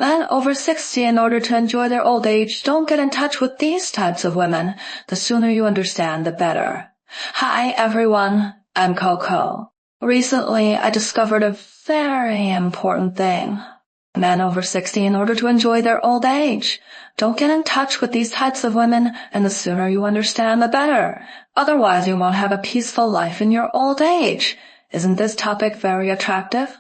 Men over 60, in order to enjoy their old age, don't get in touch with these types of women. The sooner you understand, the better. Hi, everyone. I'm Coco. Recently, I discovered a very important thing. Men over 60, in order to enjoy their old age, don't get in touch with these types of women, and the sooner you understand, the better. Otherwise, you won't have a peaceful life in your old age. Isn't this topic very attractive?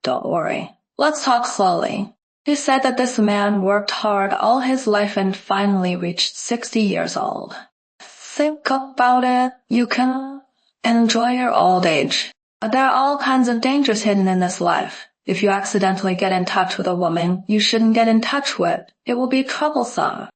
Don't worry. Let's talk slowly. He said that this man worked hard all his life and finally reached 60 years old. Think about it. You can enjoy your old age. But there are all kinds of dangers hidden in this life. If you accidentally get in touch with a woman you shouldn't get in touch with, it will be troublesome.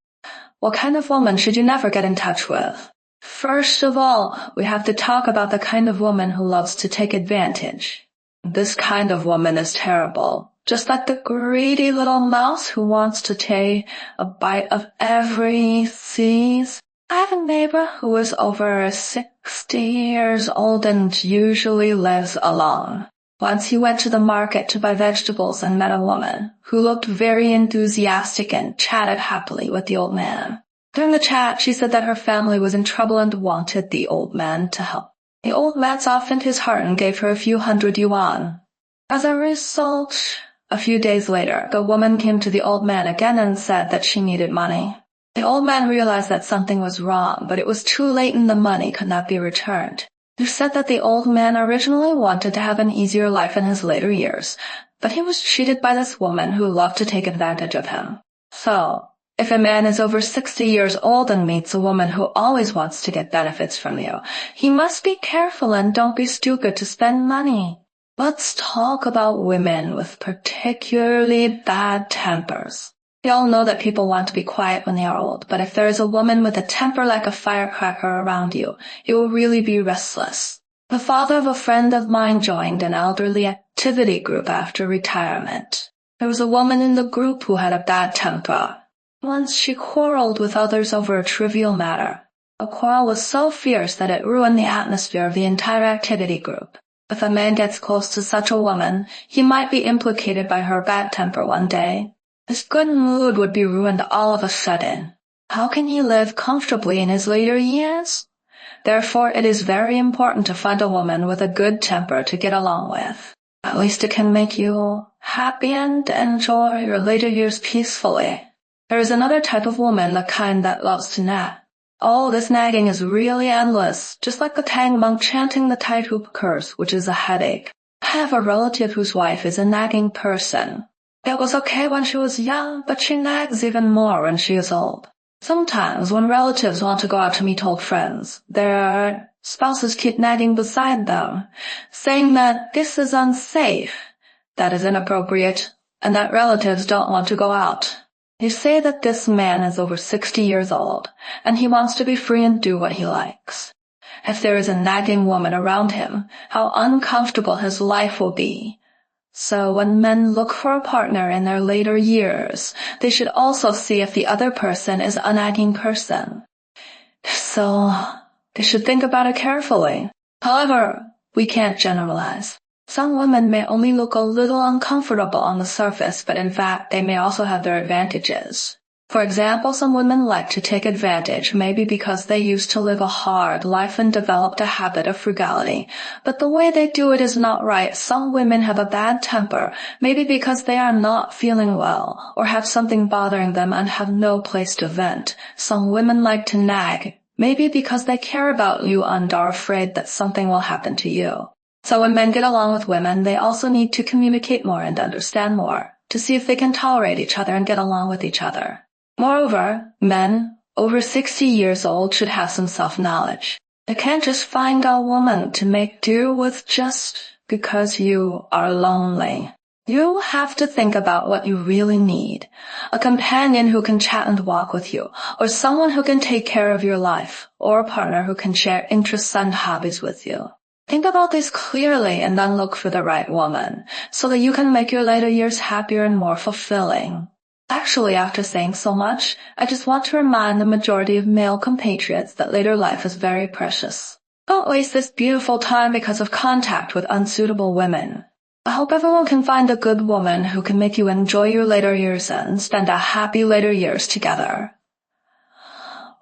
What kind of woman should you never get in touch with? First of all, we have to talk about the kind of woman who loves to take advantage. This kind of woman is terrible. Just like the greedy little mouse who wants to take a bite of every sees. I have a neighbor who is over 60 years old and usually lives alone. Once he went to the market to buy vegetables and met a woman who looked very enthusiastic and chatted happily with the old man. During the chat, she said that her family was in trouble and wanted the old man to help. The old man softened his heart and gave her a few hundred yuan. As a result, a few days later, the woman came to the old man again and said that she needed money. The old man realized that something was wrong, but it was too late and the money could not be returned. He said that the old man originally wanted to have an easier life in his later years, but he was cheated by this woman who loved to take advantage of him. So, if a man is over 60 years old and meets a woman who always wants to get benefits from you, he must be careful and don't be stupid to spend money. Let's talk about women with particularly bad tempers. We all know that people want to be quiet when they are old, but if there is a woman with a temper like a firecracker around you, you will really be restless. The father of a friend of mine joined an elderly activity group after retirement. There was a woman in the group who had a bad temper. Once she quarreled with others over a trivial matter. The quarrel was so fierce that it ruined the atmosphere of the entire activity group. If a man gets close to such a woman, he might be implicated by her bad temper one day. His good mood would be ruined all of a sudden. How can he live comfortably in his later years? Therefore, it is very important to find a woman with a good temper to get along with. At least it can make you happy and enjoy your later years peacefully. There is another type of woman, the kind that loves to nag. Oh, this nagging is really endless, just like the Tang monk chanting the tightrope curse, which is a headache. I have a relative whose wife is a nagging person. It was okay when she was young, but she nags even more when she is old. Sometimes when relatives want to go out to meet old friends, their spouses keep nagging beside them, saying that this is unsafe, that is inappropriate, and that relatives don't want to go out. They say that this man is over 60 years old, and he wants to be free and do what he likes. If there is a nagging woman around him, how uncomfortable his life will be. So when men look for a partner in their later years, they should also see if the other person is a nagging person. So they should think about it carefully. However, we can't generalize. Some women may only look a little uncomfortable on the surface, but in fact they may also have their advantages. For example, some women like to take advantage, maybe because they used to live a hard life and developed a habit of frugality. But the way they do it is not right. Some women have a bad temper, maybe because they are not feeling well, or have something bothering them and have no place to vent. Some women like to nag, maybe because they care about you and are afraid that something will happen to you. So when men get along with women, they also need to communicate more and understand more, to see if they can tolerate each other and get along with each other. Moreover, men over 60 years old should have some self-knowledge. They can't just find a woman to make do with just because you are lonely. You have to think about what you really need. A companion who can chat and walk with you, or someone who can take care of your life, or a partner who can share interests and hobbies with you. Think about this clearly and then look for the right woman, so that you can make your later years happier and more fulfilling. Actually, after saying so much, I just want to remind the majority of male compatriots that later life is very precious. Don't waste this beautiful time because of contact with unsuitable women. I hope everyone can find a good woman who can make you enjoy your later years and spend a happy later years together.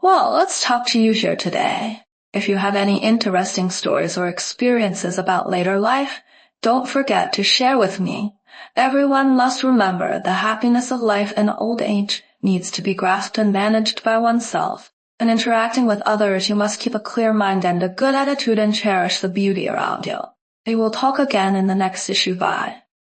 Well, let's talk to you here today. If you have any interesting stories or experiences about later life, don't forget to share with me. Everyone must remember the happiness of life in old age needs to be grasped and managed by oneself. In interacting with others, you must keep a clear mind and a good attitude and cherish the beauty around you. We will talk again in the next issue. Bye.